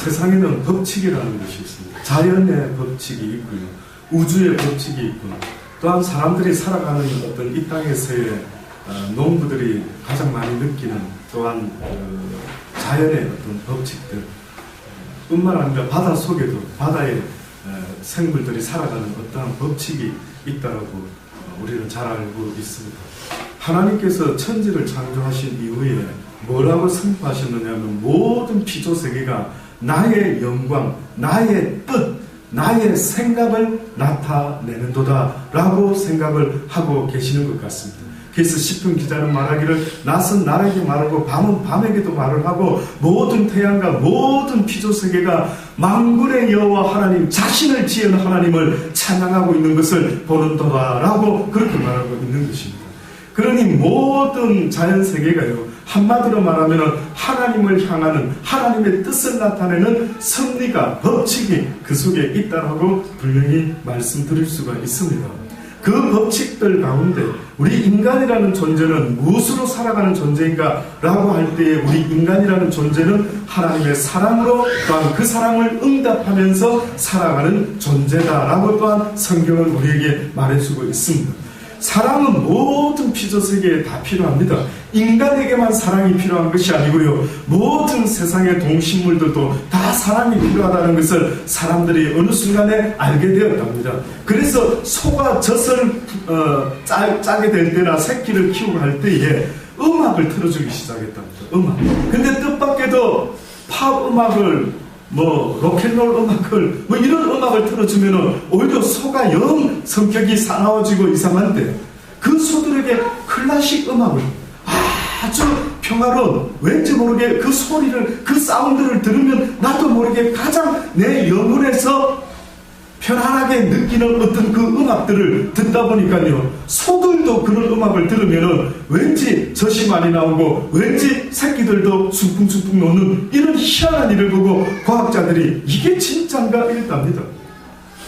세상에는 법칙이라는 것이 있습니다. 자연의 법칙이 있고요. 우주의 법칙이 있고, 또한 사람들이 살아가는 어떤 이 땅에서의 농부들이 가장 많이 느끼는 또한 자연의 어떤 법칙들 뿐만 아니라 바다 속에도 바다의 생물들이 살아가는 어떠한 법칙이 있다고 우리는 잘 알고 있습니다. 하나님께서 천지를 창조하신 이후에 뭐라고 선포하셨느냐면 모든 피조세계가 나의 영광, 나의 뜻, 나의 생각을 나타내는도다 라고 생각을 하고 계시는 것 같습니다. 그래서 시편 기자는 말하기를 낮은 날에게 말하고 밤은 밤에게도 말을 하고 모든 태양과 모든 피조세계가 만군의 여호와 하나님 자신을 지은 하나님을 찬양하고 있는 것을 보는도다 라고 그렇게 말하고 있는 것입니다. 그러니 모든 자연세계가요, 한마디로 말하면 하나님을 향하는 하나님의 뜻을 나타내는 섭리가, 법칙이 그 속에 있다라고 분명히 말씀드릴 수가 있습니다. 그 법칙들 가운데 우리 인간이라는 존재는 무엇으로 살아가는 존재인가 라고 할 때에 우리 인간이라는 존재는 하나님의 사랑으로 또한 그 사랑을 응답하면서 살아가는 존재다라고 또한 성경은 우리에게 말해주고 있습니다. 사랑은 모든 피조세계에 다 필요합니다. 인간에게만 사랑이 필요한 것이 아니고요, 모든 세상의 동식물들도 다 사랑이 필요하다는 것을 사람들이 어느 순간에 알게 되었답니다. 그래서 소가 젖을 짜게 될 때나 새끼를 키우고 할 때에 음악을 틀어주기 시작했답니다. 음악. 근데 뜻밖에도 팝 음악을 로켓롤 음악을 이런 음악을 틀어주면은 오히려 소가 영 성격이 사나워지고 이상한데, 그 소들에게 클래식 음악을 아주 평화로운, 왠지 모르게 그 소리를, 그 사운드를 들으면 나도 모르게 가장 내 영혼에서 편안하게 느끼는 어떤 그 음악들을 듣다 보니까요, 소들도 그런 음악을 들으면은 왠지 젖이 많이 나오고 왠지 새끼들도 숭풍숭풍 노는 이런 희한한 일을 보고 과학자들이 이게 진짜인가 이랬답니다.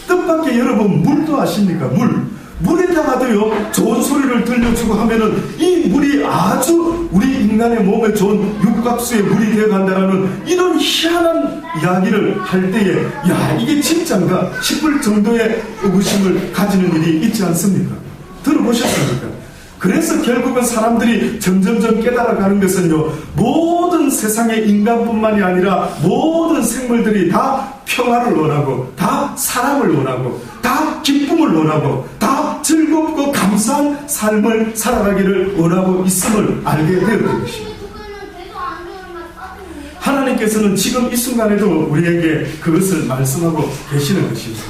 뜻밖의 여러분, 물도 아십니까? 물에다가도요 좋은 소리를 들려주고 하면은 이 물이 아주 우리 인간의 몸에 좋은 육각수의 물이 되어간다는 이런 희한한 이야기를 할 때에 야, 이게 진짜인가 싶을 정도의 의구심을 가지는 일이 있지 않습니까? 들어보셨습니까? 그래서 결국은 사람들이 점점점 깨달아가는 것은요, 모든 세상의 인간뿐만이 아니라 모든 생물들이 다 평화를 원하고 다 사랑을 원하고 다 기쁨을 원하고 다 즐겁고 감사한 삶을 살아가기를 원하고 있음을 알게 되었던 것입니다. 하나님께서는 지금 이 순간에도 우리에게 그것을 말씀하고 계시는 것입니다.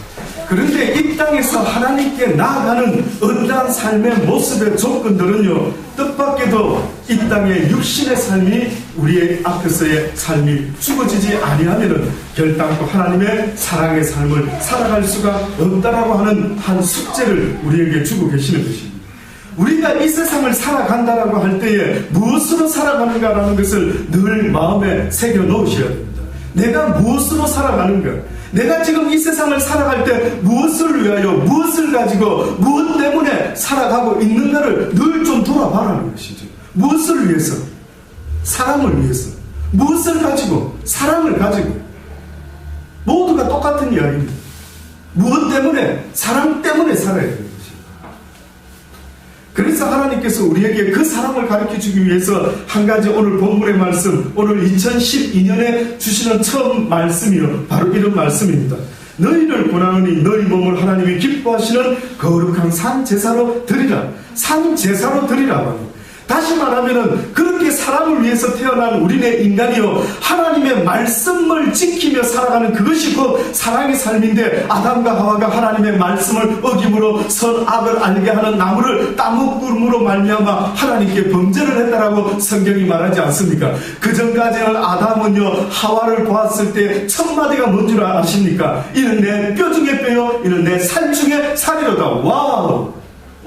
그런데 이 땅에서 하나님께 나아가는 어떠한 삶의 모습의 조건들은요, 뜻밖에도 이 땅의 육신의 삶이 우리의 앞에서의 삶이 죽어지지 아니하면은 결단코 하나님의 사랑의 삶을 살아갈 수가 없다라고 하는 한 숙제를 우리에게 주고 계시는 것입니다. 우리가 이 세상을 살아간다라고 할 때에 무엇으로 살아가는가라는 것을 늘 마음에 새겨 놓으셔야 됩니다. 내가 무엇으로 살아가는가? 내가 지금 이 세상을 살아갈 때 무엇을 위하여, 무엇을 가지고, 무엇 때문에 살아가고 있는가를 늘 좀 돌아봐라는 것이죠. 무엇을 위해서? 사랑을 위해서. 무엇을 가지고? 사랑을 가지고. 모두가 똑같은 이야기입니다. 무엇 때문에? 사랑 때문에 살아야 되는 것입니다. 그래서 하나님께서 우리에게 그 사랑을 가르쳐주기 위해서 한 가지 오늘 본문의 말씀, 오늘 2012년에 주시는 처음 말씀이요, 바로 이런 말씀입니다. 너희를 권하노니 너희 몸을 하나님이 기뻐하시는 거룩한 산제사로 드리라. 산제사로 드리라고. 다시 말하면은 그렇게 사람을 위해서 태어난 우리네 인간이요, 하나님의 말씀을 지키며 살아가는 그것이 곧 사랑의 삶인데, 아담과 하와가 하나님의 말씀을 어김으로 선악을 알게 하는 나무를 따먹음으로 말미암아 하나님께 범죄를 했다라고 성경이 말하지 않습니까? 그 전까지는 아담은요, 하와를 보았을 때 첫 마디가 뭔 줄 아십니까? 이는 내 뼈 중에 뼈요, 이는 내 살 중에 살이로다. 와우!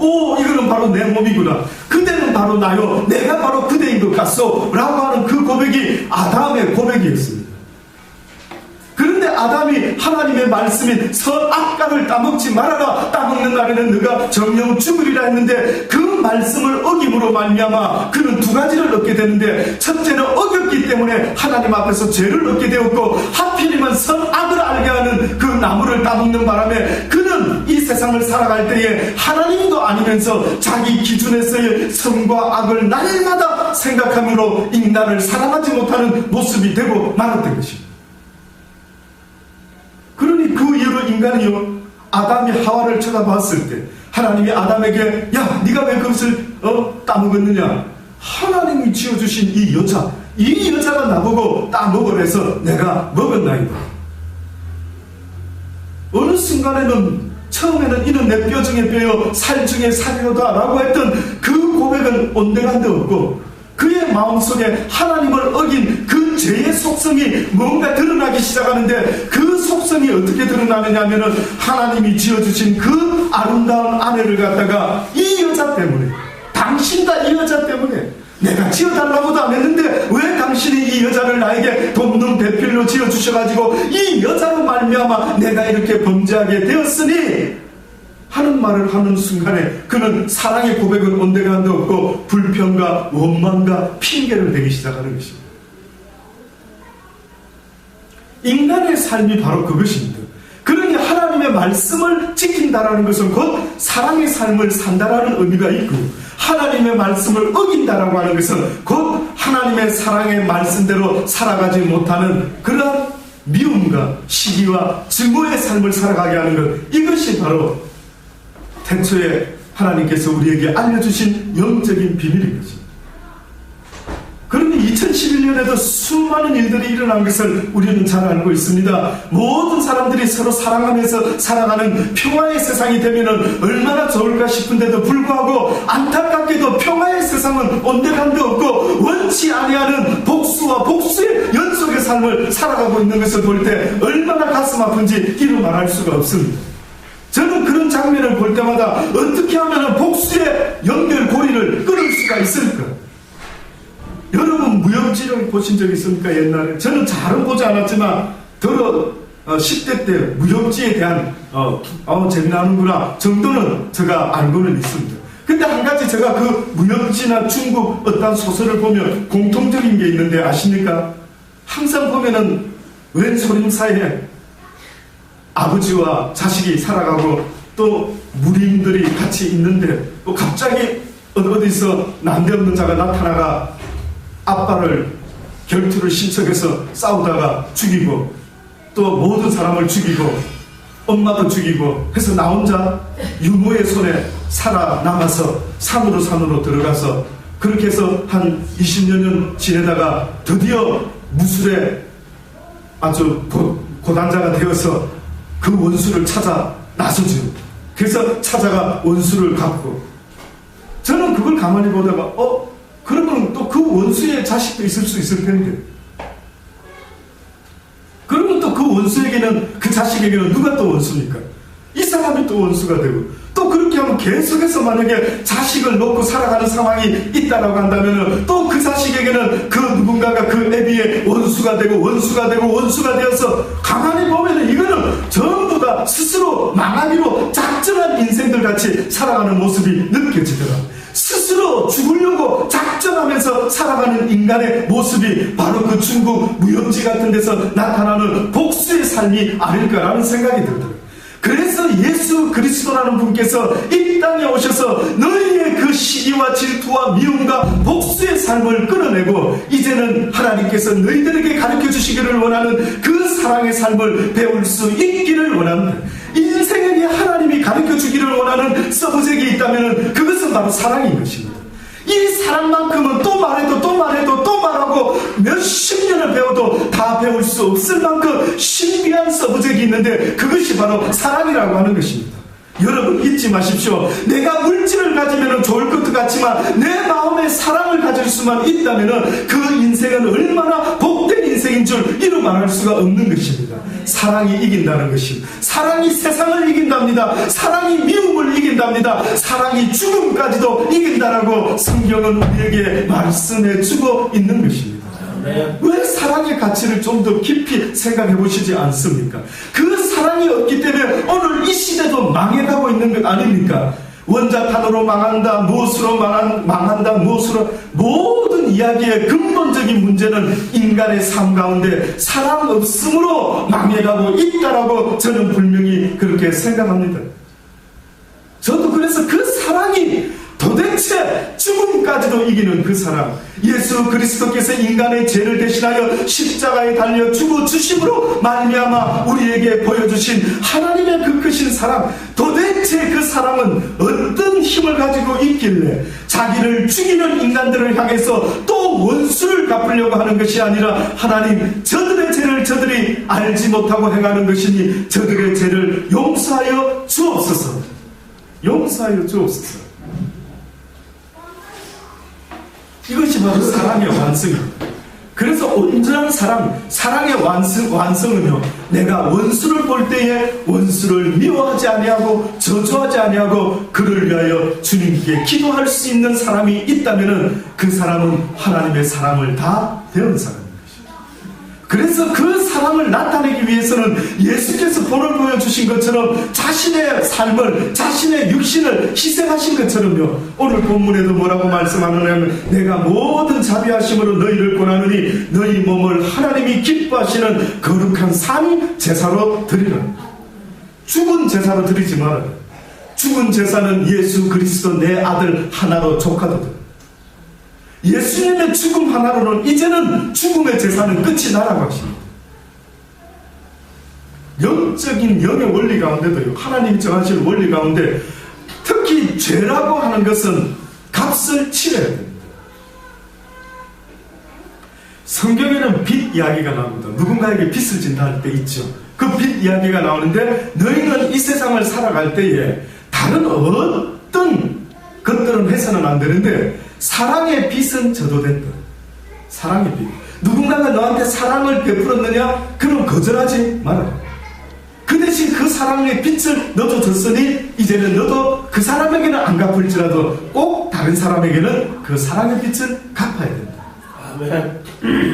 오, 이거는 바로 내 몸이구나. 그대는 바로 나요. 내가 바로 그대인 것 같소. 라고 하는 그 고백이 아담의 고백이었습니다. 그런데 아담이 하나님의 말씀인 선악과를 따먹지 말아라, 따먹는 날에는 너가 정령 죽으리라 했는데 그 말씀을 어김으로 말미암아 그는 두 가지를 얻게 되는데, 첫째는 어겼기 때문에 하나님 앞에서 죄를 얻게 되었고, 하필이면 선악을 알게 하는 그 나무를 따먹는 바람에 그는 이 세상을 살아갈 때에 하나님도 아니면서 자기 기준에서의 선과 악을 날마다 생각함으로 인간을 사랑하지 못하는 모습이 되고 말았던 것입니다. 그러니 그 이후로 인간이요, 아담이 하와를 쳐다봤을 때 하나님이 아담에게 야, 네가 왜 그것을 따먹었느냐, 하나님이 지어주신 이 여자가 나보고 따먹으래서 내가 먹었나이다. 어느 순간에는 처음에는 이는 내 뼈 중에 뼈요 살 중에 살이로다 라고 했던 그 고백은 온데간데 없고, 그의 마음속에 하나님을 어긴 그 죄의 속성이 뭔가 드러나기 시작하는데, 그 속성이 어떻게 드러나느냐 하면은 하나님이 지어주신 그 아름다운 아내를 갖다가 이 여자 때문에, 당신과 이 여자 때문에, 내가 지어달라고도 안 했는데 왜 당신이 이 여자를 나에게 돕는 배필로 지어주셔가지고 이 여자로 말미암아 내가 이렇게 범죄하게 되었으니 하는 말을 하는 순간에 그는 사랑의 고백은 온데간데 없고 불평과 원망과 핑계를 대기 시작하는 것입니다. 인간의 삶이 바로 그것입니다. 그러니 하나님의 말씀을 지킨다라는 것은 곧 사랑의 삶을 산다라는 의미가 있고, 하나님의 말씀을 어긴다라고 하는 것은 곧 하나님의 사랑의 말씀대로 살아가지 못하는 그러한 미움과 시기와 증오의 삶을 살아가게 하는 것, 이것이 바로 태초에 하나님께서 우리에게 알려주신 영적인 비밀인 것입니다. 그런데 2011년에도 수많은 일들이 일어난 것을 우리는 잘 알고 있습니다. 모든 사람들이 서로 사랑하면서 살아가는 평화의 세상이 되면 얼마나 좋을까 싶은데도 불구하고, 안타깝게도 평화의 세상은 온데간데 없고 원치 아니하는 복수와 복수의 연속의 삶을 살아가고 있는 것을 볼 때 얼마나 가슴 아픈지 이루 말할 수가 없습니다. 저는 그런 장면을 볼 때마다 어떻게 하면 복수의 연결고리를 끊을 수가 있을까? 여러분 무협지를 보신 적 있습니까? 옛날에 저는 잘은 보지 않았지만 더러 10대 때 무협지에 대한 재미나는구나 정도는 제가 알고는 있습니다. 근데 한 가지 제가 그 무협지나 중국 어떤 소설을 보면 공통적인 게 있는데 아십니까? 항상 보면은 왼소림사에 아버지와 자식이 살아가고 또 무리인들이 같이 있는데 또 갑자기 어디서 난데없는 자가 나타나가 아빠를 결투를 신청해서 싸우다가 죽이고 또 모든 사람을 죽이고 엄마도 죽이고 해서 나 혼자 유모의 손에 살아남아서 산으로 들어가서 그렇게 해서 한 20여 년 지내다가 드디어 무술에 아주 고단자가 되어서 그 원수를 찾아 나서죠. 그래서 찾아가 원수를 갚고, 저는 그걸 가만히 보다가 그러면 또 그 원수의 자식도 있을 수 있을 텐데, 그러면 또 그 원수에게는, 그 자식에게는 누가 또 원수입니까? 이 사람이 또 원수가 되고, 또 그렇게 하면 계속해서 만약에 자식을 놓고 살아가는 상황이 있다라고 한다면 또 그 자식에게는 그 누군가가 그 애비의 원수가 되어서 가만히 보면 이거는 전부 다 스스로 망하기로 작정한 인생들 같이 살아가는 모습이 느껴지더라고요. 스스로 죽으려고 작정하면서 살아가는 인간의 모습이 바로 그 중국 무협지 같은 데서 나타나는 복수의 삶이 아닐까라는 생각이 들더라고요. 그래서 예수 그리스도라는 분께서 이 땅에 오셔서 너희의 그 시기와 질투와 미움과 복수의 삶을 끊어내고 이제는 하나님께서 너희들에게 가르쳐 주시기를 원하는 그 사랑의 삶을 배울 수 있기를 원합니다. 인생에게 하나님이 가르쳐 주기를 원하는 서브젝이 있다면 그것은 바로 사랑인 것입니다. 이 사랑만큼은 또 말하고 몇십 년을 배워도 다 배울 수 없을 만큼 신비한 서브젝이 있는데 그것이 바로 사랑이라고 하는 것입니다. 여러분 잊지 마십시오. 내가 물질을 가지면 좋을 것도 같지만 내 마음에 사랑을 가질 수만 있다면 그 인생은 얼마나 복된 인생인 줄 이루 말할 수가 없는 것입니다. 사랑이 이긴다는 것입니다. 사랑이 세상을 이긴답니다. 사랑이 미움을 이긴답니다. 사랑이 죽음까지도 이긴다라고 성경은 우리에게 말씀해 주고 있는 것입니다. 왜 사랑의 가치를 좀 더 깊이 생각해 보시지 않습니까? 그 사랑이 없기 때문에 오늘 이 시대도 망해가고 있는 것 아닙니까? 원자탄으로 망한다, 무엇으로 망한다, 무엇으로, 모든 이야기의 근본적인 문제는 인간의 삶 가운데 사랑 없음으로 망해가고 있다라고 저는 분명히 그렇게 생각합니다. 저도 그래서 그 사랑이 도대체 죽음까지도 이기는 그 사랑, 예수 그리스도께서 인간의 죄를 대신하여 십자가에 달려 죽어 주심으로 말미암아 우리에게 보여주신 하나님의 그 크신 사랑, 도대체 그 사랑은 어떤 힘을 가지고 있길래 자기를 죽이는 인간들을 향해서 또 원수를 갚으려고 하는 것이 아니라 하나님, 저들의 죄를 저들이 알지 못하고 행하는 것이니 저들의 죄를 용서하여 주옵소서. 용서하여 주옵소서. 이것이 바로 사랑의 완성입니다. 그래서 온전한 사랑의 완성은요, 내가 원수를 볼 때에 원수를 미워하지 아니하고 저주하지 아니하고 그를 위하여 주님께 기도할 수 있는 사람이 있다면 그 사람은 하나님의 사랑을 다 배운 사람입니다. 그래서 그 사랑을 나타내기 위해서는 예수께서 본을 보여주신 것처럼 자신의 삶을, 자신의 육신을 희생하신 것처럼요, 오늘 본문에도 뭐라고 말씀하느냐면 내가 모든 자비하심으로 너희를 권하느니 너희 몸을 하나님이 기뻐하시는 거룩한 산 제사로 드리라. 죽은 제사로 드리지 말아라. 죽은 제사는 예수 그리스도 내 아들 하나로 족하도다. 예수님의 죽음 하나로는 이제는 죽음의 제사는 끝이 나라고 하십니다. 영적인 영의 원리 가운데도요, 하나님이 정하신 원리 가운데 특히 죄라고 하는 것은 값을 치러야 됩니다. 성경에는 빚 이야기가 나옵니다. 누군가에게 빚을 진다 할 때 있죠. 그 빚 이야기가 나오는데 너희는 이 세상을 살아갈 때에 다른 어떤 것들은 해서는 안 되는데 사랑의 빚은 져도 된다. 사랑의 빚. 누군가가 너한테 사랑을 베풀었느냐? 그럼 거절하지 마라. 그 대신 그 사랑의 빚을 너도 졌으니 이제는 너도 그 사람에게는 안 갚을지라도 꼭 다른 사람에게는 그 사랑의 빚을 갚아야 된다. 아멘.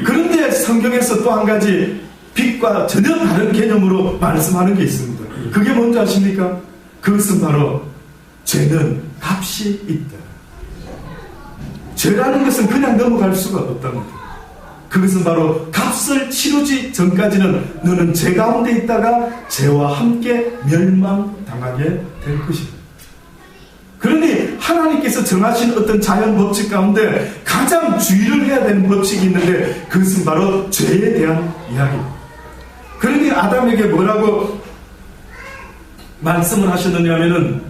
그런데 성경에서 또 한 가지 빚과 전혀 다른 개념으로 말씀하는 게 있습니다. 그게 뭔지 아십니까? 그것은 바로 죄는 값이 있다. 죄라는 것은 그냥 넘어갈 수가 없답니다. 그것은 바로 값을 치르지 전까지는 너는 죄 가운데 있다가 죄와 함께 멸망당하게 될 것이다. 그러니 하나님께서 정하신 어떤 자연 법칙 가운데 가장 주의를 해야 되는 법칙이 있는데 그것은 바로 죄에 대한 이야기입니다. 그러니 아담에게 뭐라고 말씀을 하셨느냐 하면은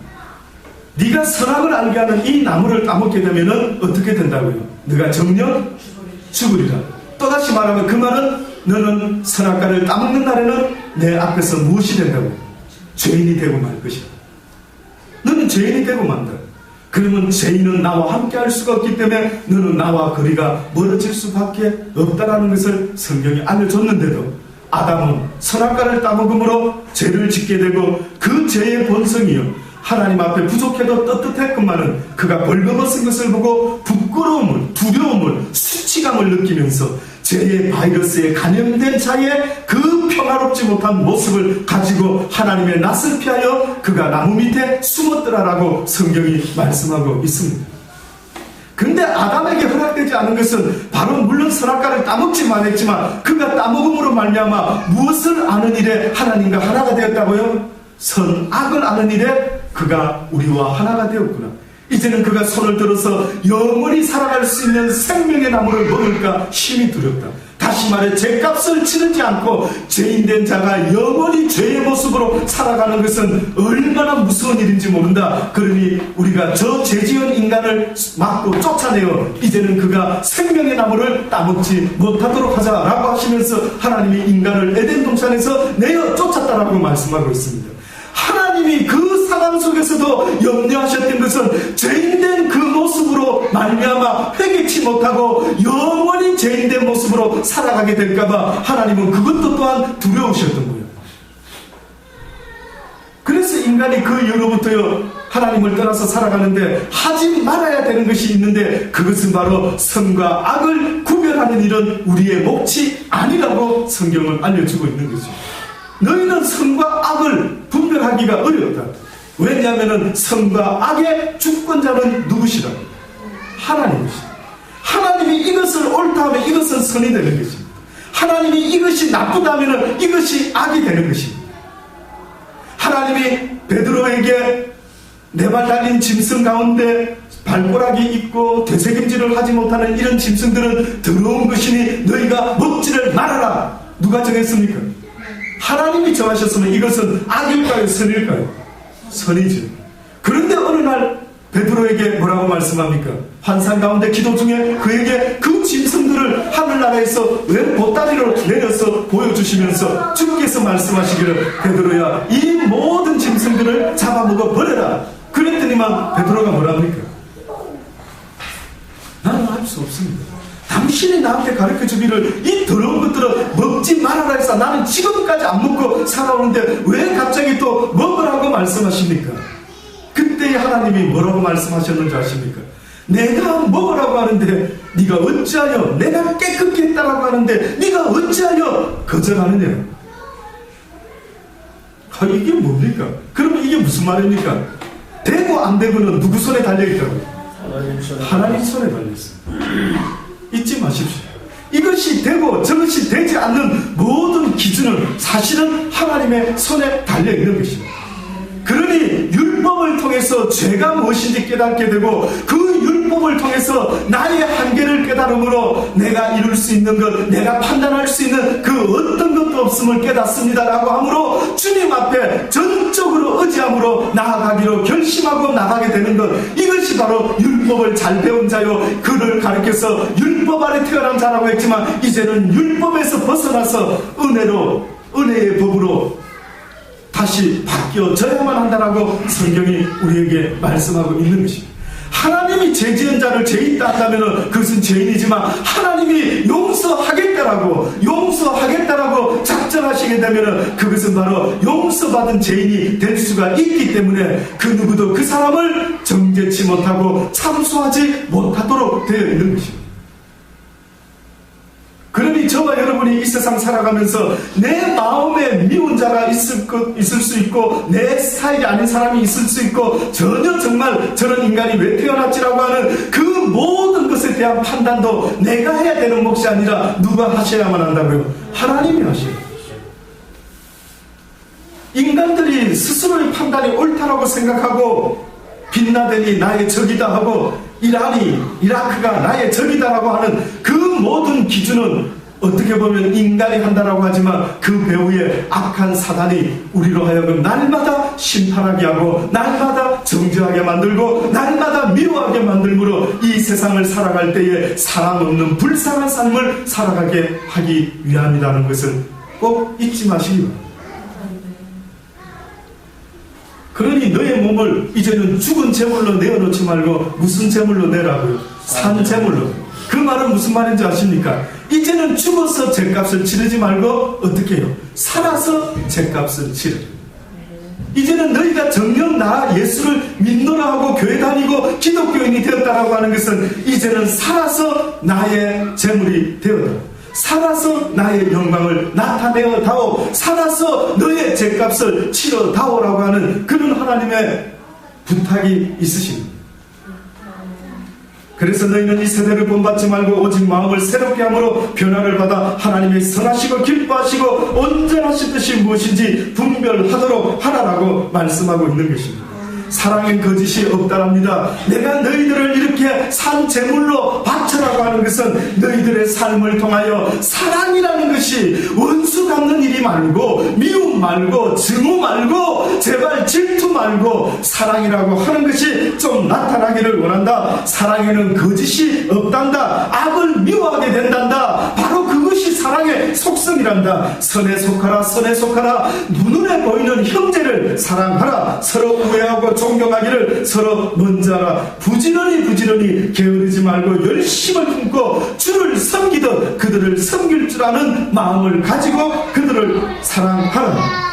네가 선악을 알게 하는 이 나무를 따먹게 되면은 어떻게 된다고요? 네가 정녕 죽으리라. 또다시 말하면 그 말은 너는 선악과를 따먹는 날에는 내 앞에서 무엇이 된다고요? 죄인이 되고 말 것이다. 너는 죄인이 되고 만다. 그러면 죄인은 나와 함께 할 수가 없기 때문에 너는 나와 거리가 멀어질 수밖에 없다라는 것을 성경이 알려줬는데도 아담은 선악과를 따먹음으로 죄를 짓게 되고 그 죄의 본성이요, 하나님 앞에 부족해도 떳떳했건만은 그가 벌거벗은 것을 보고 부끄러움을, 두려움을, 수치감을 느끼면서 죄의 바이러스에 감염된 자의 그 평화롭지 못한 모습을 가지고 하나님의 낯을 피하여 그가 나무 밑에 숨었더라라고 성경이 말씀하고 있습니다. 근데 아담에게 허락되지 않은 것은 바로 물론 선악과를 따먹지만 했지만 그가 따먹음으로 말미암아 무엇을 아는 일에 하나님과 하나가 되었다고요? 선악을 아는 일에 그가 우리와 하나가 되었구나. 이제는 그가 손을 들어서 영원히 살아갈 수 있는 생명의 나무를 먹을까 힘이 두렵다. 다시 말해 죄값을 치르지 않고 죄인된 자가 영원히 죄의 모습으로 살아가는 것은 얼마나 무서운 일인지 모른다. 그러니 우리가 저 죄지은 인간을 막고 쫓아내어 이제는 그가 생명의 나무를 따먹지 못하도록 하자라고 하시면서 하나님이 인간을 에덴 동산에서 내어 쫓았다라고 말씀하고 있습니다. 하나님이 그 상황 속에서도 염려하셨던 것은 죄인된 그 모습으로 말미암아 회개치 못하고 영원히 죄인된 모습으로 살아가게 될까봐 하나님은 그것도 또한 두려우셨던 거예요. 그래서 인간이 그 이후로부터요 하나님을 떠나서 살아가는데 하지 말아야 되는 것이 있는데 그것은 바로 선과 악을 구별하는 분별하는 일은 우리의 몫이 아니라고 성경은 알려주고 있는 거죠. 너희는 선과 악을 분별하기가 어렵다. 왜냐하면 선과 악의 주권자는 누구시라? 하나님이시다. 하나님이 이것을 옳다 하면 이것은 선이 되는 것입니다. 하나님이 이것이 나쁘다면 이것이 악이 되는 것입니다. 하나님이 베드로에게 네 발 달린 짐승 가운데 발꼬락이 있고 되새김질을 하지 못하는 이런 짐승들은 더러운 것이니 너희가 먹지를 말아라. 누가 정했습니까? 하나님이 정하셨으면 이것은 악일까요? 선일까요? 선이죠. 그런데 어느 날 베드로에게 뭐라고 말씀합니까? 환상 가운데 기도 중에 그에게 그 짐승들을 하늘나라에서 왜 보따리로 내려서 보여주시면서 주께서 말씀하시기를 베드로야 이 모든 짐승들을 잡아먹어 버려라. 그랬더니만 베드로가 뭐랍니까? 나는 할 수 없습니다. 당신이 나한테 가르쳐주기를 이 더러운 것들을 먹지 말아라 해서 나는 지금까지 안 먹고 살아오는데 왜 갑자기 또 먹으라고 말씀하십니까? 그때 하나님이 뭐라고 말씀하셨는지 아십니까? 내가 먹으라고 하는데 네가 어찌하여, 내가 깨끗게 했다라고 하는데 네가 어찌하여 거절하느냐? 이게 뭡니까? 그러면 이게 무슨 말입니까? 되고 안 되고는 누구 손에 달려있다고요? 하나님 손에 달려있어요. 잊지 마십시오. 이것이 되고 저것이 되지 않는 모든 기준은 사실은 하나님의 손에 달려있는 것입니다. 그러니 율법을 통해서 죄가 무엇인지 깨닫게 되고 그 율법을 통해서 나의 한계를 깨달음으로 내가 이룰 수 있는 것, 내가 판단할 수 있는 그 어떤 것도 없음을 깨닫습니다라고 하므로 주님 앞에 전적으로 의지함으로 나아가기로 결심하고 나가게 되는 것, 이것이 바로 율법을 잘 배운 자요 그를 가르쳐서 율법 아래 태어난 자라고 했지만 이제는 율법에서 벗어나서 은혜의 법으로 다시 바뀌어져야만 한다라고 성경이 우리에게 말씀하고 있는 것입니다. 하나님이 죄 지은 자를 죄 있다 한다면 그것은 죄인이지만 하나님이 용서하겠다라고 작정하시게 되면 그것은 바로 용서받은 죄인이 될 수가 있기 때문에 그 누구도 그 사람을 정죄치 못하고 참수하지 못하도록 되어 있는 것입니다. 그러니 저와 여러분이 이 세상 살아가면서 내 마음에 미운 자가 있을 수 있고 내 스타일이 아닌 사람이 있을 수 있고 전혀 정말 저런 인간이 왜 태어났지라고 하는 그 모든 것에 대한 판단도 내가 해야 되는 몫이 아니라 누가 하셔야만 한다고요? 하나님이 하셔요. 인간들이 스스로의 판단이 옳다라고 생각하고 빛나더니 나의 적이다 하고 이라크가 나의 적이다라고 하는 그 모든 기준은 어떻게 보면 인간이 한다라고 하지만 그 배후에 악한 사단이 우리로 하여금 날마다 심판하게 하고 날마다 정죄하게 만들고 날마다 미워하게 만들므로 이 세상을 살아갈 때에 사랑 없는 불쌍한 삶을 살아가게 하기 위함이라는 것을 꼭 잊지 마시기 바랍니다. 그러니 너의 몸을 이제는 죽은 제물로 내어놓지 말고 무슨 제물로 내라고요? 산 제물로. 그 말은 무슨 말인지 아십니까? 이제는 죽어서 죗값을 치르지 말고 어떻게 해요? 살아서 죗값을 치르. 이제는 너희가 정녕 나 예수를 믿노라 하고 교회 다니고 기독교인이 되었다라고 하는 것은 이제는 살아서 나의 제물이 되었다. 살아서 나의 영광을 나타내어 다오, 살아서 너의 죗값을 치러 다오라고 하는 그런 하나님의 부탁이 있으십니다. 그래서 너희는 이 세대를 본받지 말고 오직 마음을 새롭게 함으로 변화를 받아 하나님의 선하시고 기뻐하시고 온전하신 뜻이 무엇인지 분별하도록 하라라고 말씀하고 있는 것입니다. 사랑엔 거짓이 없다랍니다. 내가 너희들을 이렇게 산 제물로 바쳐라고 하는 것은 너희들의 삶을 통하여 사랑이라는 것이 원수 갚는 일이 말고 미움 말고 증오 말고 제발 질투 말고 사랑이라고 하는 것이 좀 나타나기를 원한다. 사랑에는 거짓이 없단다. 악을 미워하게 된단다. 바로 그것이 사랑의 속성이란다. 선에 속하라, 선에 속하라. 눈에 보이는 형제를 사랑하라. 서로 우애하고 존경하기를 서로 먼저 하라. 부지런히 게으르지 말고 열심을 품고 주를 섬기듯 그들을 섬길 줄 아는 마음을 가지고 그들을 사랑하라.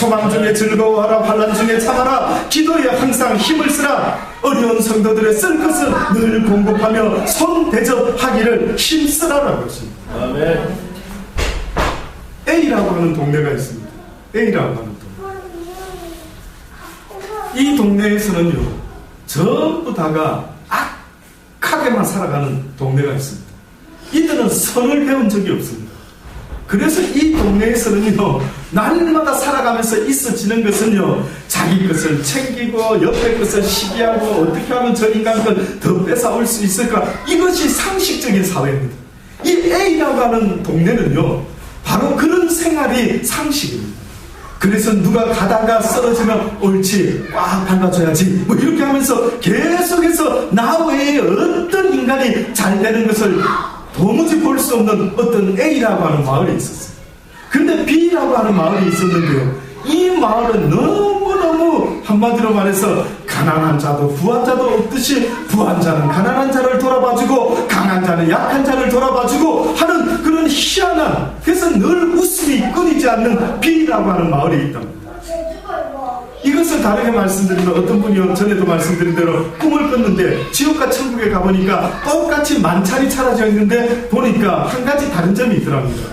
소망 중에 즐거워하라. 환난 중에 참아라. 기도에 항상 힘을 쓰라. 어려운 성도들의 쓸 것은 늘 공급하며 손 대접하기를 힘쓰라라고 했습니다. 아멘. A라고 하는 동네가 있습니다. A라고 하는 동네. 이 동네에서는요, 전부 다가 악하게만 살아가는 동네가 있습니다. 이들은 선을 배운 적이 없습니다. 그래서 이 동네에서는요, 날마다 살아가면서 있어지는 것은요, 자기 것을 챙기고 옆에 것을 시기하고 어떻게 하면 저 인간 걸 더 뺏어올 수 있을까, 이것이 상식적인 사회입니다. 이 A라고 하는 동네는요, 바로 그런 생활이 상식입니다. 그래서 누가 가다가 쓰러지면 옳지, 꽉 밟아줘야지, 뭐 이렇게 하면서 계속해서 나 외에 어떤 인간이 잘 되는 것을 도무지 볼 수 없는 어떤 A라고 하는 마을이 있었어요. 근데 B라고 하는 마을이 있었는데요, 이 마을은 너무너무 한마디로 말해서 가난한 자도 부한 자도 없듯이, 부한 자는 가난한 자를 돌아봐주고 강한 자는 약한 자를 돌아봐주고 하는 그런 희한한, 그래서 늘 웃음이 끊이지 않는 B라고 하는 마을이 있답니다. 이것을 다르게 말씀드리면, 어떤 분이요, 전에도 말씀드린 대로 꿈을 꿨는데 지옥과 천국에 가보니까 똑같이 만찬이 차려져 있는데 보니까 한 가지 다른 점이 있더랍니다.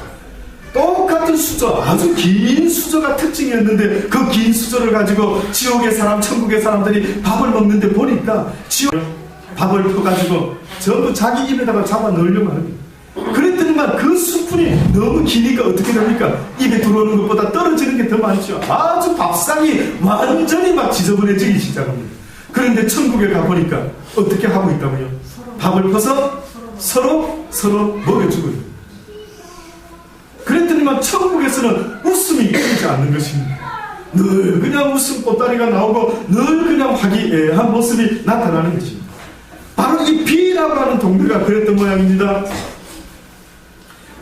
똑같은 수저, 아주 긴 수저가 특징이었는데 그 긴 수저를 가지고 지옥의 사람, 천국의 사람들이 밥을 먹는데 보니까 지옥 밥을 퍼가지고 전부 자기 입에다가 잡아 넣으려고 하는 거예요. 그랬더니만 그 스푼이 너무 기니까 어떻게 됩니까? 입에 들어오는 것보다 떨어지는 게 더 많죠. 아주 밥상이 완전히 막 지저분해지기 시작합니다. 그런데 천국에 가보니까 어떻게 하고 있다고요? 밥을 퍼서 서로 먹여주고 있어요. 그랬더니만 천국에서는 웃음이 끊이지 않는 것입니다. 늘 그냥 웃음 꽃다리가 나오고 늘 그냥 화기애애한 모습이 나타나는 것입니다. 바로 이 B라고 하는 동네가 그랬던 모양입니다.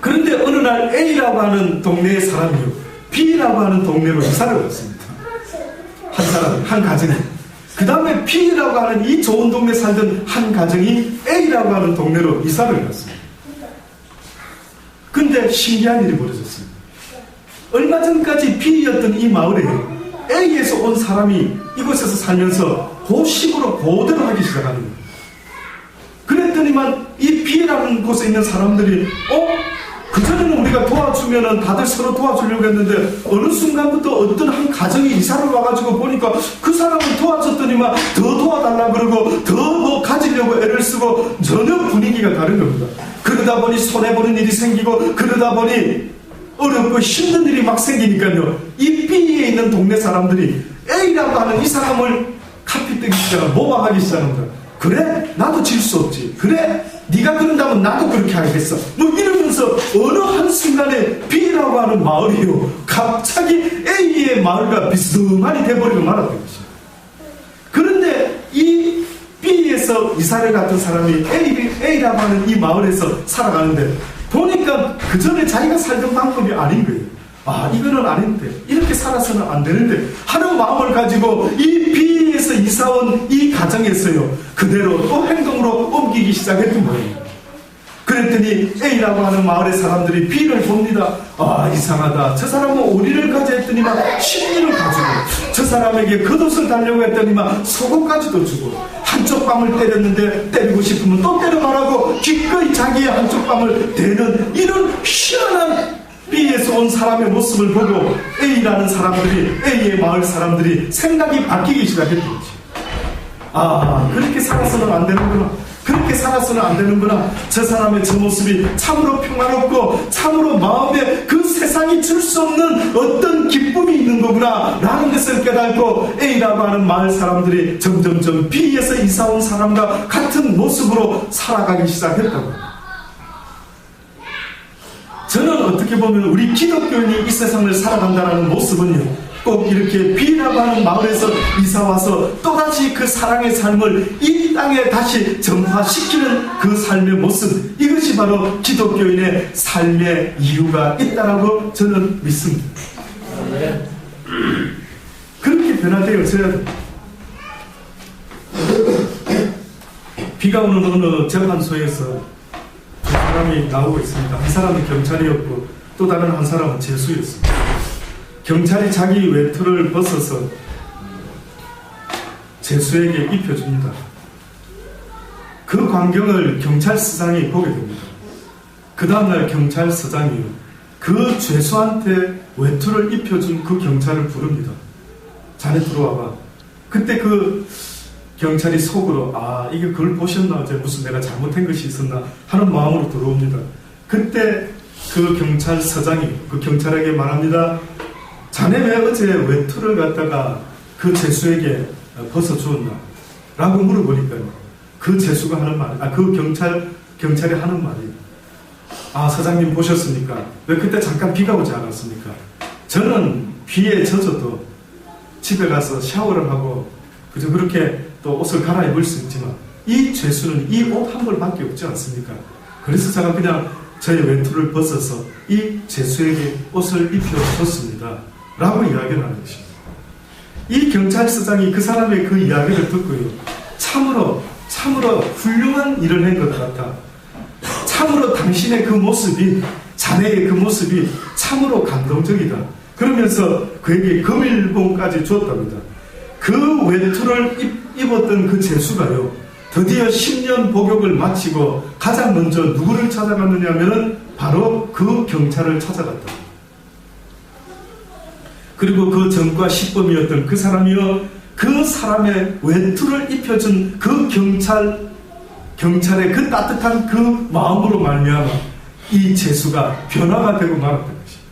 그런데 어느 날 A라고 하는 동네의 사람이요, B라고 하는 동네로 이사를 갔습니다. 한 사람, 한 가정이. 그 다음에 B라고 하는 이 좋은 동네 살던 한 가정이 A라고 하는 동네로 이사를 갔습니다. 근데 신기한 일이 벌어졌습니다. 얼마 전까지 B였던 이 마을에 A에서 온 사람이 이곳에서 살면서 고식으로 고대로 하기 시작하는 거예요. 그랬더니만 이 B라는 곳에 있는 사람들이 그전에는 우리가 도와주면은 다들 서로 도와주려고 했는데 어느 순간부터 어떤 한 가정이 이사를 와가지고 보니까 그 사람을 도와줬더니만 더 도와달라 그러고 더 뭐 가지려고 애를 쓰고 전혀 분위기가 다른 겁니다. 그러다 보니 손해보는 일이 생기고 그러다 보니 어렵고 힘든 일이 막 생기니까요, 이 B에 있는 동네 사람들이 A라고 하는 이 사람을 카피뜨기 시작하고 모방하기 시작합니다. 그래? 나도 질 수 없지. 그래? 네가 그런다면 나도 그렇게 하겠어. 뭐 이러면서 어느 한순간에 B라고 하는 마을이요, 갑자기 A의 마을과 비스듬하니 돼버리고 말았던 것입니다. 그런데 이 B에서 이사를 갔던 사람이 A라고 하는 이 마을에서 살아가는데 보니까 그 전에 자기가 살던 방법이 아닌 거예요. 이거는 아닌데, 이렇게 살아서는 안 되는데 하는 마음을 가지고 이 B에서 이사온 이 가정에서요, 그대로 또 행동으로 옮기기 시작했던 거예요. 그랬더니 A라고 하는 마을의 사람들이 B를 봅니다. 이상하다. 저 사람은 오리를 가져 했더니만 신리를 가지고, 저 사람에게 겉옷을 달려고 했더니만 속옷까지도 주고, 한쪽 뺨을 때렸는데 때리고 싶으면 또 때려 말하고 기꺼이 자기의 한쪽 뺨을 대는 이런 희한한 B에서 온 사람의 모습을 보고 A라는 사람들이, A의 마을 사람들이 생각이 바뀌기 시작했던 거지. 그렇게 살아서는 안 되는구나. 그렇게 살아서는 안 되는구나. 저 사람의 저 모습이 참으로 평화롭고 참으로 마음에 그 세상이 줄 수 없는 어떤 기쁨이 있는 거구나 라는 것을 깨닫고 A라고 하는 마을 사람들이 점점점 B에서 이사온 사람과 같은 모습으로 살아가기 시작했다고. 저는 어떻게 보면 우리 기독교인이 이 세상을 살아간다는 모습은요, 꼭 이렇게 B라고 하는 마을에서 이사와서 또다시 그 사랑의 삶을 이 땅에 다시 전파시키는 그 삶의 모습, 이것이 바로 기독교인의 삶의 이유가 있다라고 저는 믿습니다. 그렇게 변화되어져야 됩니다. 비가 오는 어느 재판소에서 두 사람이 나오고 있습니다. 한 사람은 경찰이었고 또 다른 한 사람은 재수였습니다. 경찰이 자기 외투를 벗어서 죄수에게 입혀줍니다. 그 광경을 경찰서장이 보게 됩니다. 그 다음날 경찰서장이 그 죄수한테 외투를 입혀준 그 경찰을 부릅니다. 자네 들어와봐. 그때 그 경찰이 속으로 이게 그걸 보셨나? 어제 무슨 내가 잘못한 것이 있었나? 하는 마음으로 들어옵니다. 그때 그 경찰서장이 그 경찰에게 말합니다. 자네 왜 어제 외투를 갖다가 그 죄수에게 벗어주었나? 라고 물어보니까요. 그 죄수가 하는 말, 그 경찰이 하는 말이, 서장님 보셨습니까? 왜 그때 잠깐 비가 오지 않았습니까? 저는 비에 젖어도 집에 가서 샤워를 하고, 그저 그렇게 또 옷을 갈아입을 수 있지만, 이 죄수는 이 옷 한 벌밖에 없지 않습니까? 그래서 제가 그냥 저의 외투를 벗어서 이 죄수에게 옷을 입혀줬습니다. 라고 이야기를 하는 것입니다. 이 경찰서장이 그 사람의 그 이야기를 듣고요. 참으로 훌륭한 일을 한 것 같아. 참으로 당신의 그 모습이, 자네의 그 모습이 참으로 감동적이다. 그러면서 그에게 금일봉까지 주었답니다. 그 외투를 입었던 그 죄수가요, 드디어 10년 복역을 마치고 가장 먼저 누구를 찾아갔느냐 하면은 바로 그 경찰을 찾아갔다. 그리고 그 전과 시범이었던 그 사람이요, 그 사람의 외투를 입혀준 그 경찰의 그 따뜻한 그 마음으로 말미암아 이 죄수가 변화가 되고 말았던 것입니다.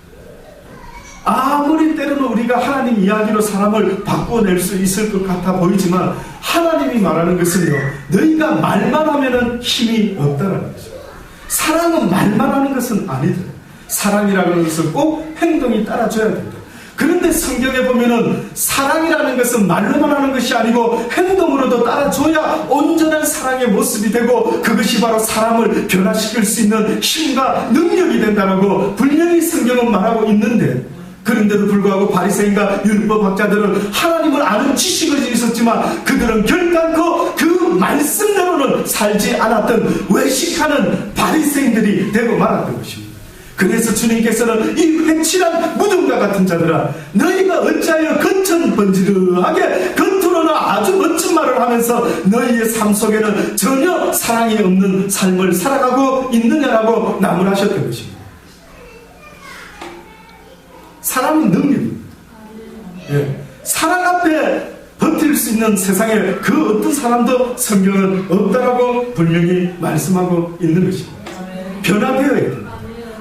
아무리 때로는 우리가 하나님 이야기로 사람을 바꿔낼 수 있을 것 같아 보이지만 하나님이 말하는 것은요, 너희가 말만 하면은 힘이 없다라는 것입니다. 사랑은 말만 하는 것은 아니다. 사랑이라는 것은 꼭 행동이 따라줘야 된다. 그런데 성경에 보면은 사랑이라는 것은 말로만 하는 것이 아니고 행동으로도 따라줘야 온전한 사랑의 모습이 되고 그것이 바로 사람을 변화시킬 수 있는 힘과 능력이 된다고 분명히 성경은 말하고 있는데, 그런데도 불구하고 바리새인과 율법학자들은 하나님을 아는 지식은 있었지만 그들은 결단코 그 말씀대로는 살지 않았던 외식하는 바리새인들이 되고 말았던 것입니다. 그래서 주님께서는 이 회칠한 무덤과 같은 자들아, 너희가 어찌하여 겉은 번지르하게 겉으로는 아주 멋진 말을 하면서 너희의 삶 속에는 전혀 사랑이 없는 삶을 살아가고 있느냐라고 나무라셨던 것입니다. 사랑은 능력입니다. 사랑 앞에 버틸 수 있는 세상에 그 어떤 사람도 성경은 없다라고 분명히 말씀하고 있는 것입니다. 변화되어야 됩니다.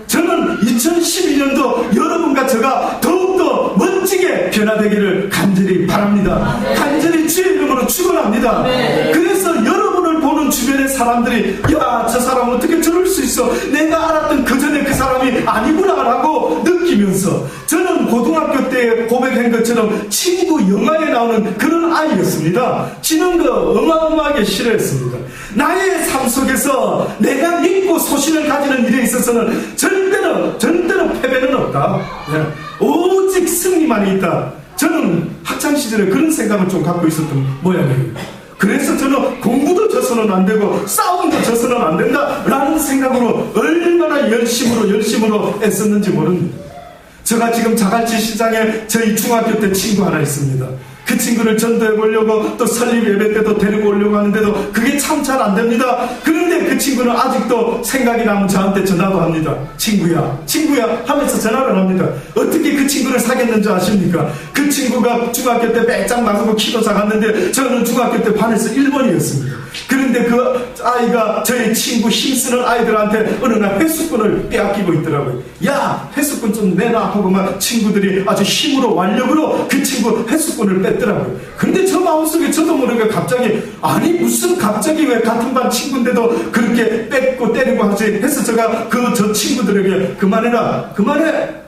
저는 2012년도 여러분과 제가 더욱더 멋지게 변화되기를 간절히 바랍니다. 간절히 주의 이름으로 축원합니다. 그래서 여러분을 보는 주변의 사람들이 저 사람 어떻게 저럴 수 있어, 내가 알았던 그전에 그 사람이 아니구나라고 느끼면서, 저는 고등학교 때 고백한 것처럼 친구 영화에 나오는 그런 아이였습니다. 지는 거 어마어마하게 싫어했습니다. 나의 삶 속에서 내가 믿고 소신을 가지는 일에 있어서는 절대로 패배는 없다. 오직 승리만이 있다. 저는 학창시절에 그런 생각을 좀 갖고 있었던 모양이에요. 그래서 저는 공부도 져서는 안 되고 싸움도 져서는 안 된다라는 생각으로 얼마나 열심으로 애썼는지 모릅니다. 제가 지금 자갈치 시장에 저희 중학교 때 친구 하나 있습니다. 그 친구를 전도해 보려고 또 설립 예배 때도 데리고 오려고 하는데도 그게 참 잘 안 됩니다. 그런데 그 친구는 아직도 생각이 나면 저한테 전화도 합니다. 친구야 하면서 전화를 합니다. 어떻게 그 친구를 사귀었는지 아십니까? 그 친구가 중학교 때 빼짝 나서고 키도 작았는데 저는 중학교 때 반에서 1번이었습니다. 그런데 그 아이가 저희 친구 힘쓰는 아이들한테 어느 날 회수권을 빼앗기고 있더라고요. 야, 회수권 좀 내놔 하고 막 친구들이 아주 힘으로 완력으로 그 친구 회수권을 뺐더라고요. 근데 저 마음속에 저도 모르게 갑자기, 아니 무슨 갑자기 왜 같은 반 친구인데도 그렇게 뺏고 때리고 하지 해서 제가 저 친구들에게 그만해,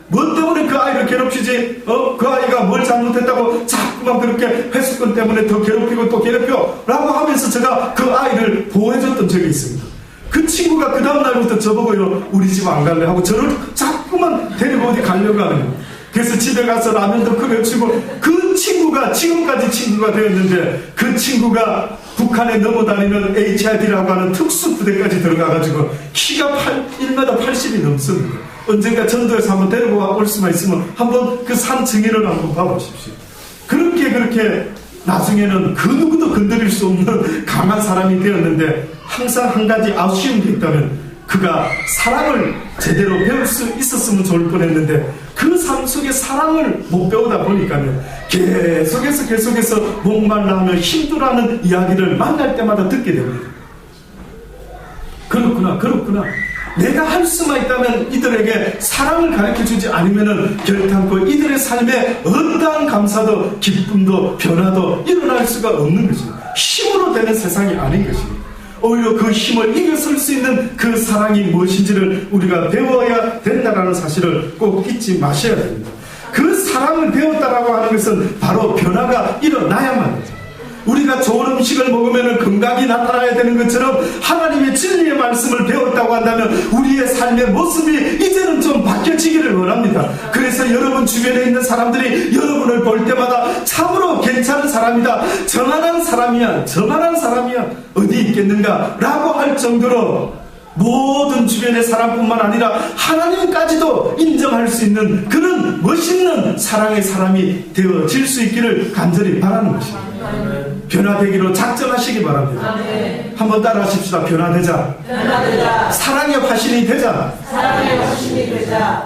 뭐 때문에 그 아이를 괴롭히지? 그 아이가 뭘 잘못했다고 자꾸만 그렇게 회수권 때문에 더 괴롭히고 또 괴롭혀 라고 하면서 제가 그 아이를 보호해줬던 적이 있습니다. 그 친구가 그 다음날부터 저보고요, 우리 집 안 갈래 하고 저를 자꾸만 데리고 어디 가려고 하는 거예요. 그래서 집에 가서 라면도 끓여주고, 그 친구가 지금까지 친구가 되었는데, 그 친구가 북한에 넘어다니는 HID라고 하는 특수부대까지 들어가가지고 키가 1m 80이 넘습니다. 언젠가 전도에서 한번 데리고 올 수만 있으면 한번 그 산 증인을 한번 봐보십시오. 그렇게 나중에는 그 누구도 건드릴 수 없는 강한 사람이 되었는데 항상 한 가지 아쉬운 게 있다면 그가 사랑을 제대로 배울 수 있었으면 좋을 뻔했는데 그 삶 속에 사랑을 못 배우다 보니까는 계속해서 목말라하며 힘들어하는 이야기를 만날 때마다 듣게 됩니다. 그렇구나. 내가 할 수만 있다면 이들에게 사랑을 가르쳐주지 않으면 결탄코 이들의 삶에 어떠한 감사도 기쁨도 변화도 일어날 수가 없는 것입니다. 힘으로 되는 세상이 아닌 것입니다. 오히려 그 힘을 이겨설 수 있는 그 사랑이 무엇인지를 우리가 배워야 된다는 사실을 꼭 잊지 마셔야 됩니다. 그 사랑을 배웠다라고 하는 것은 바로 변화가 일어나야만 합니다. 우리가 좋은 음식을 먹으면 건강이 나타나야 되는 것처럼 하나님의 진리의 말씀을 배웠다고 한다면 우리의 삶의 모습이 이제는 좀 바뀌어지기를 원합니다. 그래서 여러분 주변에 있는 사람들이 여러분을 볼 때마다 참으로 괜찮은 사람이다, 정한한 사람이야 어디 있겠는가 라고 할 정도로 모든 주변의 사람뿐만 아니라 하나님까지도 인정할 수 있는 그런 멋있는 사랑의 사람이 되어질 수 있기를 간절히 바라는 것입니다. 변화되기로 작정하시기 바랍니다. 한번 따라 하십시다. 변화되자. 사랑의 화신이 되자.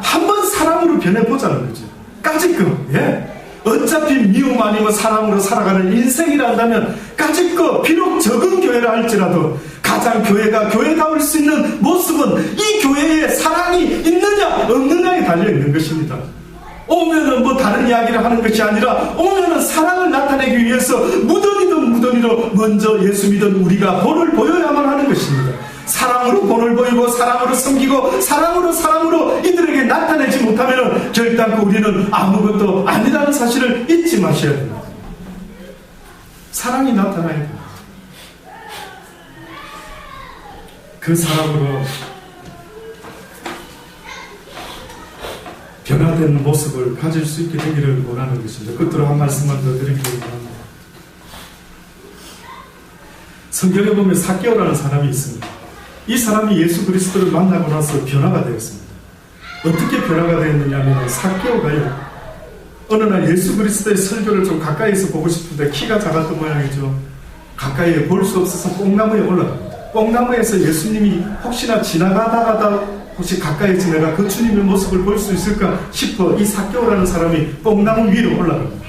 한번 사랑으로 변해보자는 거죠. 까짓거. 어차피 미움 아니면 사랑으로 살아가는 인생이라 한다면 까짓거 비록 적은 교회라 할지라도 가장 교회가 교회다울 수 있는 모습은 이 교회에 사랑이 있느냐 없느냐에 달려있는 것입니다. 오면은 뭐 다른 이야기를 하는 것이 아니라 오면은 사랑을 나타내기 위해서 무던히도 먼저 예수 믿은 우리가 본을 보여야만 하는 것입니다. 사랑으로 본을 보이고 사랑으로 섬기고 사랑으로 이들에게 나타내지 못하면 결단코 우리는 아무것도 아니라는 사실을 잊지 마셔야 됩니다. 사랑이 나타나야 됩니다. 그 사랑으로 변화된 모습을 가질 수 있게 되기를 원하는 것입니다. 끝으로 한 말씀만 더 드리기를 원합니다. 성경에 보면 삭개오라는 사람이 있습니다. 이 사람이 예수 그리스도를 만나고 나서 변화가 되었습니다. 어떻게 변화가 되었느냐 하면 삭개오가요, 어느 날 예수 그리스도의 설교를 좀 가까이서 보고 싶은데 키가 작았던 모양이죠. 가까이에 볼 수 없어서 뽕나무에 올라갑니다. 뽕나무에서 예수님이 혹시나 지나가다가 혹시 가까이서 내가 그 주님의 모습을 볼 수 있을까 싶어 이 삭개오라는 사람이 뽕나무 위로 올라갑니다.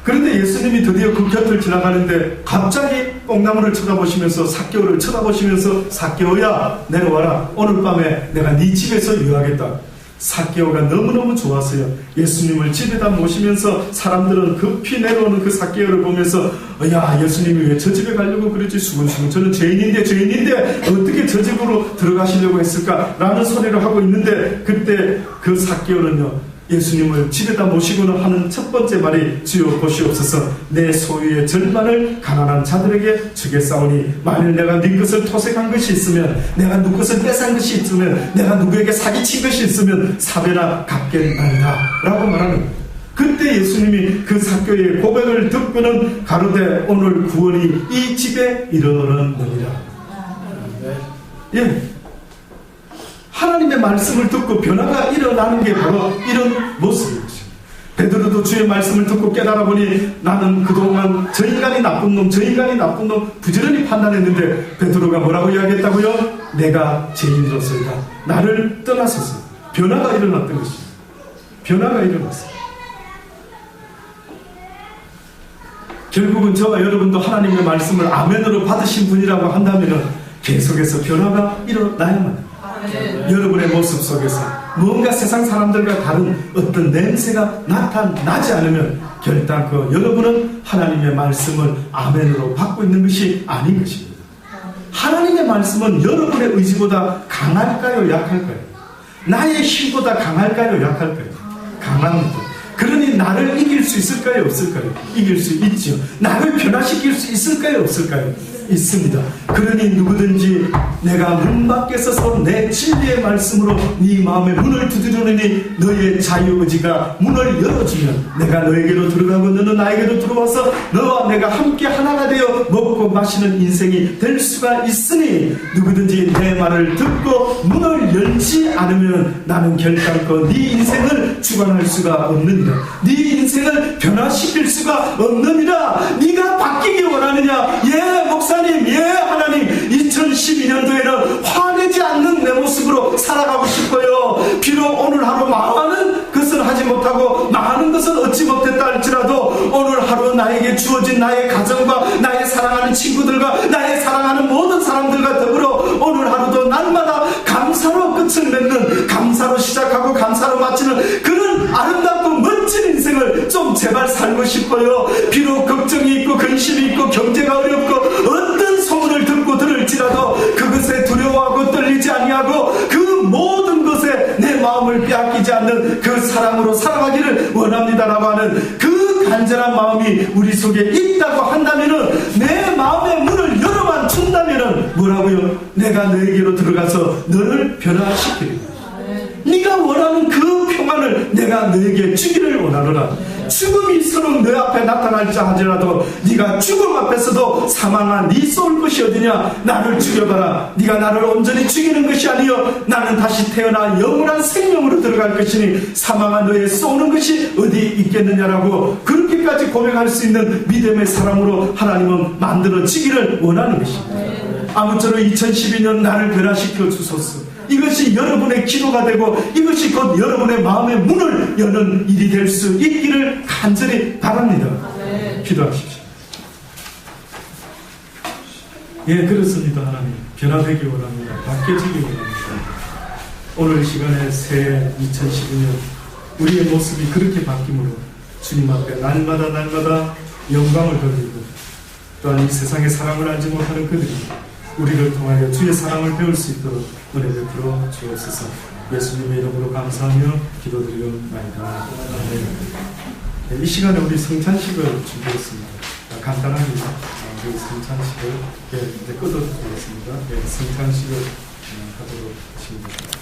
그런데 예수님이 드디어 그 곁을 지나가는데 갑자기 뽕나무를 쳐다보시면서 삭개오를 쳐다보시면서 삭개오야 내려와라, 오늘 밤에 내가 네 집에서 유하겠다. 삭개오가 너무너무 좋았어요. 예수님을 집에다 모시면서 사람들은 급히 내려오는 그 삭개오를 보면서 야, 예수님이 왜 저 집에 가려고 그러지? 수근수근 저는 죄인인데 어떻게 저 집으로 들어가시려고 했을까? 라는 소리를 하고 있는데 그때 그 삭개오는요, 예수님을 집에다 모시고는 하는 첫 번째 말이 주여 보시옵소서, 내 소유의 절반을 가난한 자들에게 주겠사오니 만일 내가 네 것을 토색한 것이 있으면, 내가 누구 것을 뺏은 것이 있으면, 내가 누구에게 사기친 것이 있으면 4배나 갚겠나이다 라고 말하는 거예요. 그때 예수님이 그 삭개오의 고백을 듣고는 가로되 오늘 구원이 이 집에 이르렀느니라. 예, 하나님의 말씀을 듣고 변화가 일어나는 게 바로 이런 모습인 것입니다. 베드로도 주의 말씀을 듣고 깨달아 보니 나는 그동안 저 인간이 나쁜 놈 부지런히 판단했는데 베드로가 뭐라고 이야기했다고요? 내가 죄인으로서이다. 나를 떠나소서. 변화가 일어났던 것입니다. 변화가 일어났어요. 결국은 저와 여러분도 하나님의 말씀을 아멘으로 받으신 분이라고 한다면 계속해서 변화가 일어나야만 합니다. 여러분의 모습 속에서 뭔가 세상 사람들과 다른 어떤 냄새가 나타나지 않으면 결단코 여러분은 하나님의 말씀을 아멘으로 받고 있는 것이 아닌 것입니다. 하나님의 말씀은 여러분의 의지보다 강할까요? 약할까요? 나의 힘보다 강할까요? 약할까요? 강합니다. 그러니 나를 이길 수 있을까요? 없을까요? 이길 수 있지요. 나를 변화시킬 수 있을까요? 없을까요? 있습니다. 그러니 누구든지 내가 문 밖에 서서 내 진리의 말씀으로 네 마음의 문을 두드리느니 너의 자유의지가 문을 열어주면 내가 너에게로 들어가고 너는 나에게로 들어와서 너와 내가 함께 하나가 되어 먹고 마시는 인생이 될 수가 있으니 누구든지 내 말을 듣고 문을 열지 않으면 나는 결단코 네 인생을 주관할 수가 없느니라. 네 인생을 변화시킬 수가 없느니라. 네가 바뀌기 원하느냐? 예 목사님, 예 하나님, 2012년도에는 화내지 않는 내 모습으로 살아가고 싶어요. 비록 오늘 하루 많은 것을 하지 못하고 많은 것을 얻지 못했다 할지라도 오늘 하루 나에게 주어진 나의 가정과 나의 사랑하는 친구들과 나의 사랑하는 모든 사람들과 더불어 오늘 하루도 날마다 감사로 끝을 맺는, 감사로 시작하고 감사로 마치는 그런 아름답고 멋진 인생을 좀 제발 살고 싶어요. 비록 걱정이 있고 근심이 있고 경제가 어렵고 어떤 소문을 듣고 들을지라도 그것에 두려워하고 떨리지 아니하고 그 모든 것에 내 마음을 빼앗기지 않는 그 사랑으로 살아가기를 원합니다라고 하는 그 간절한 마음이 우리 속에 있다고 한다면은, 내 마음의 문을 열어만 준다면은 뭐라고요? 내가 너에게로 들어가서 너를 변화시키리라. 네가 원하는 그 평안을 내가 너에게 주기를 원하노라. 죽음이 서로 내 앞에 나타날지 하더라도 네가 죽음 앞에서도 사망아 네 쏠 것이 어디냐? 나를 죽여봐라. 네가 나를 온전히 죽이는 것이 아니요 나는 다시 태어나 영원한 생명으로 들어갈 것이니 사망아 너의 쏘는 것이 어디 있겠느냐라고 그렇게까지 고백할 수 있는 믿음의 사람으로 하나님은 만들어지기를 원하는 것입니다. 아무쪼록 2012년 나를 변화시켜 주소서. 이것이 여러분의 기도가 되고 이것이 곧 여러분의 마음의 문을 여는 일이 될 수 있기를 간절히 바랍니다. 기도하십시오. 예, 그렇습니다. 하나님, 변화되기 원합니다. 바뀌어지기 원합니다. 오늘 시간에 새해 2012년 우리의 모습이 그렇게 바뀜으로 주님 앞에 날마다 영광을 돌리고 또한 이 세상의 사랑을 알지 못하는 그들이 우리를 통하여 주의 사랑을 배울 수 있도록 은혜 베풀어 주옵소서. 예수님의 이름으로 감사하며 기도드리옵나이다. 이 시간에 우리 성찬식을 준비했습니다. 간단하게 우리 성찬식을 이제 끊어드리겠습니다. 성찬식을 하도록 하십니다.